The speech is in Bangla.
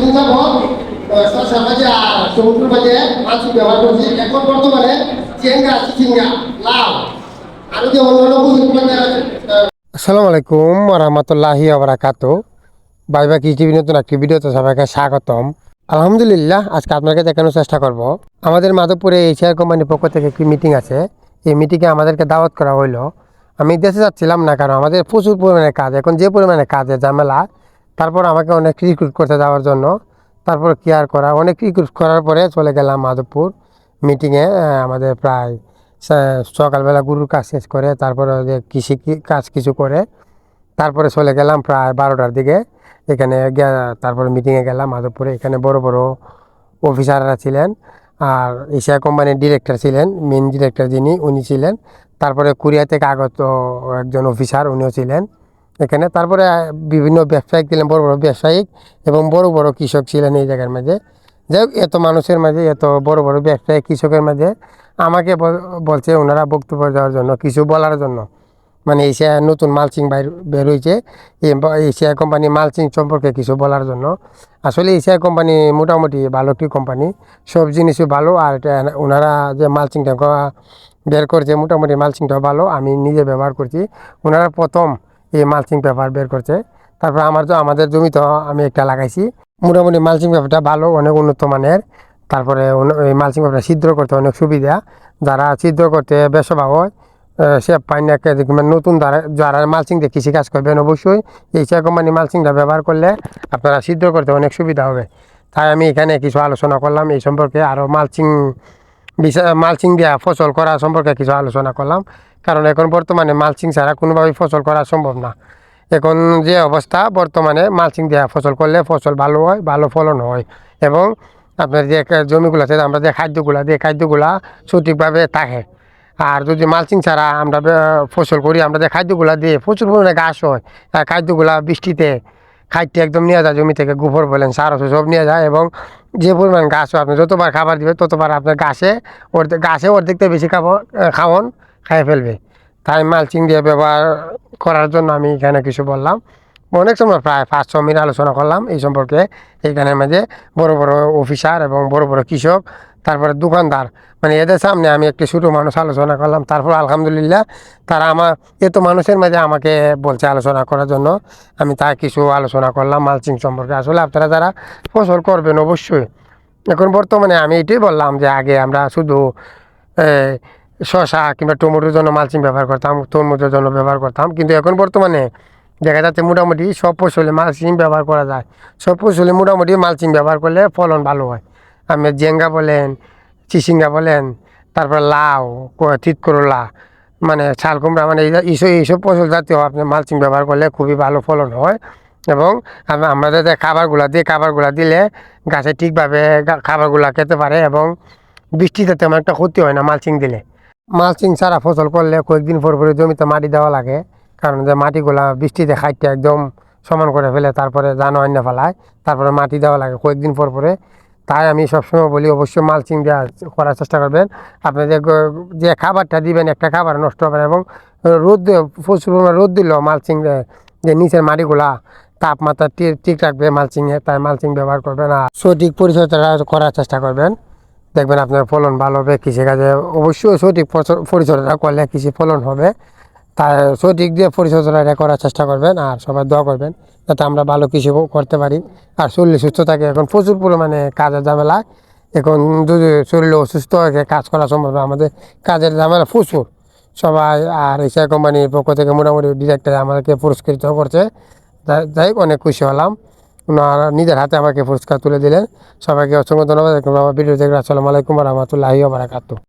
কিছুদিন যাবত শশার মাঝে আর সমুদ্রের মাঝে মাছ ব্যবহার করছি। এখন বর্তমানে চেঙ্গা, চিচিঙ্গা, লাউ আরো যে অন্যান্য আসসালামু আলাইকুম রহমতুল্লাহি বারাকাতু। বাইবা কি টিভি নতুন একটি ভিডিওতে সবাইকে স্বাগতম। আলহামদুলিল্লাহ, আজকে আপনাকে দেখানোর চেষ্টা করব আমাদের মাধবপুরে এশিয়ার কোম্পানির পক্ষ থেকে একটি মিটিং আছে। এই মিটিংয়ে আমাদেরকে দাওয়াত করা হইলো। আমি দেশে যাচ্ছিলাম না, কারণ আমাদের প্রচুর পরিমাণে কাজ, এখন যে পরিমাণে কাজের ঝামেলা, তারপর আমাকে অনেক রিক্রুট করতে যাওয়ার জন্য, তারপর কেয়ার করা, অনেক রিক্রুট করার পরে চলে গেলাম মাধবপুর মিটিংয়ে। আমাদের প্রায় সকালবেলা গরুর কাজ শেষ করে তারপরে কৃষি কাজ কিছু করে তারপরে চলে গেলাম প্রায় 12টার দিকে এখানে। তারপরে মিটিংয়ে গেলাম মাধবপুরে। এখানে বড় বড় অফিসাররা ছিলেন, আর এশিয়া কোম্পানির ডিরেক্টর ছিলেন, মেন ডিরেক্টর যিনি উনি ছিলেন। তারপরে কোরিয়া থেকে আগত একজন অফিসার উনিও ছিলেন এখানে। তারপরে বিভিন্ন ব্যবসায়িক ছিলেন, বড় বড় ব্যবসায়িক এবং বড় বড় কৃষক ছিলেন এই জায়গার মাঝে। যাই হোক, এত মানুষের মাঝে, এত বড় বড় ব্যবসায়িক কৃষকের মাঝে আমাকে বলছে ওনারা বক্তব্য দেওয়ার জন্য, কিছু বলার জন্য। মানে এশিয়া নতুন মালচিং বের হয়েছে, এশিয়া কোম্পানি মালচিং সম্পর্কে কিছু বলার জন্য। আসলে এশিয়া কোম্পানি মোটামুটি ভালো একটি কোম্পানি, সব জিনিসই ভালো। আর ওনারা যে মালচিংটা বের করছে, মোটামুটি মালচিংটাও ভালো, আমি নিজে ব্যবহার করছি। ওনারা প্রথম এই মালচিং পেপার বের করছে। তারপর আমাদের জমিতে আমি একটা লাগাইছি। মোটামুটি মালচিং পেপারটা ভালো, অনেক উন্নত মানের। তারপরে এই মালচিং পেপারটা ছিদ্র করতে অনেক সুবিধা। যারা ছিদ্র করতে বেসবা হয় সে পাইনাকে দেখবেন, নতুন যারা মালচিং দিয়ে কৃষিকাজ করবেন অবশ্যই এশিয়া কোম্পানি মালচিংটা ব্যবহার করলে আপনারা ছিদ্র করতে অনেক সুবিধা হবে। তাই আমি এখানে কিছু আলোচনা করলাম এই সম্পর্কে। আরও মালচিং দেওয়া ফসল করা সম্পর্কে কিছু আলোচনা করলাম, কারণ এখন বর্তমানে মালচিং ছাড়া কোনোভাবেই ফসল করা সম্ভব না। এখন যে অবস্থা, বর্তমানে মালচিং দেওয়া ফসল করলে ফসল ভালো হয়, ভালো ফলন হয়, এবং আপনার যে জমিগুলো আছে আমরা যে খাদ্যগুলা দিই, খাদ্যগুলা সঠিকভাবে থাকে। আর যদি মালচিং ছাড়া আমরা ফসল করি, আমরা যে খাদ্যগুলা দিয়ে প্রচুর পরিমাণে ঘাস হয়, খাদ্যগুলা বৃষ্টিতে খাদ্য একদম নিয়ে যায় জমি থেকে, গোবর বলেন, সার আছে, সব নিয়ে যায়। এবং যে পরিমাণ ঘাস হয়, আপনি যতবার খাবার দিবে ততবার আপনার ঘাসে অর্ধেক থেকে বেশি খাওয়ান খাইয়ে ফেলবে। তাই মালচিং দিয়ে ব্যবহার করার জন্য আমি এখানে কিছু বললাম। অনেক সময় প্রায় 5-6 মিনিট আলোচনা করলাম এই সম্পর্কে। এইখানের মাঝে বড় বড় অফিসার এবং বড় বড় কৃষক, তারপরে দোকানদার, মানে এদের সামনে আমি একটি ছোটো মানুষ আলোচনা করলাম। তারপর আলহামদুলিল্লাহ তারা এত মানুষের মাঝে আমাকে বলছে আলোচনা করার জন্য। আমি তা কিছু আলোচনা করলাম মালচিং সম্পর্কে। আসলে আপনারা যারা ফসল করবেন অবশ্যই, এখন বর্তমানে আমি এটাই বললাম যে আগে আমরা শুধু শসা কিংবা টমেটোর জন্য মালচিং ব্যবহার করতাম, তরমুজের জন্য ব্যবহার করতাম, কিন্তু এখন বর্তমানে দেখা যাচ্ছে মোটামুটি সব ফসলে মালচিং ব্যবহার করা যায়। সব ফসলে মোটামুটি মালচিং ব্যবহার করলে ফলন ভালো হয়। আপনি জেঙ্গা বলেন, চিচিঙ্গা বলেন, তারপর লাউ, তিতকরলা, মানে ছাল কুমড়া, মানে এইসব ফসল জাতীয় আপনি মালচিং ব্যবহার করলে খুবই ভালো ফলন হয়। এবং আমাদের যে খাবারগুলা দিলে গাছে ঠিকভাবে খাবারগুলা খেতে পারে, এবং বৃষ্টিতে তেমন একটা ক্ষতি হয় না মালচিং দিলে। মালচিং ছাড়া ফসল করলে কয়েকদিন পর পরে জমিতে মাটি দেওয়া লাগে, কারণ যে মাটিগুলা বৃষ্টিতে খাইতে একদম সমান করে ফেলে, তারপরে ধান অন্য ফেলায়, তারপরে মাটি দেওয়া লাগে কয়েকদিন পর পরে। তাই আমি সবসময় বলি অবশ্যই মালচিং দেওয়া করার চেষ্টা করবেন। আপনি যে খাবারটা দিবেন, একটা খাবার নষ্ট হবে না। এবং প্রচুর রোদ দিলেও মালচিং যে নিচের মাটিগুলা তাপমাত্রা ঠিক রাখবে মালচিংয়ে, তাই মালচিং ব্যবহার করবেন। আর সঠিক পরিচর্যা করার চেষ্টা করবেন, দেখবেন আপনার ফলন ভালো হবে। কৃষিকাজে অবশ্যই সঠিক পরিচর্যা করলে কৃষি ফলন হবে। তাই সঠিক দিয়ে পরিচর্যা করার চেষ্টা করবেন, আর সবাই দোয়া করবেন যাতে আমরা ভালো কৃষি করতে পারি আর শরীরে সুস্থ থাকে। এখন প্রচুর পরিমাণে কাজের ঝামেলা, এখন যদি শরীরে অসুস্থ হয়ে কাজ করা সম্ভব না, আমাদের কাজের ঝামেলা প্রচুর সবাই। আর এশিয়া কোম্পানির পক্ষ থেকে মোটামুটি ডিরেক্টর আমাদেরকে পুরস্কৃত করছে, যাই হোক অনেক খুশি হলাম। ওনারা নিজের হাতে আমাকে পুরস্কার তুলে দিলেন। সবাইকে অসংখ্য ধন্যবাদ। ভিডিও দেখবেন। আসসালামু আলাইকুম রহমতুল্লাহি ওয়া বারাকাতুহু।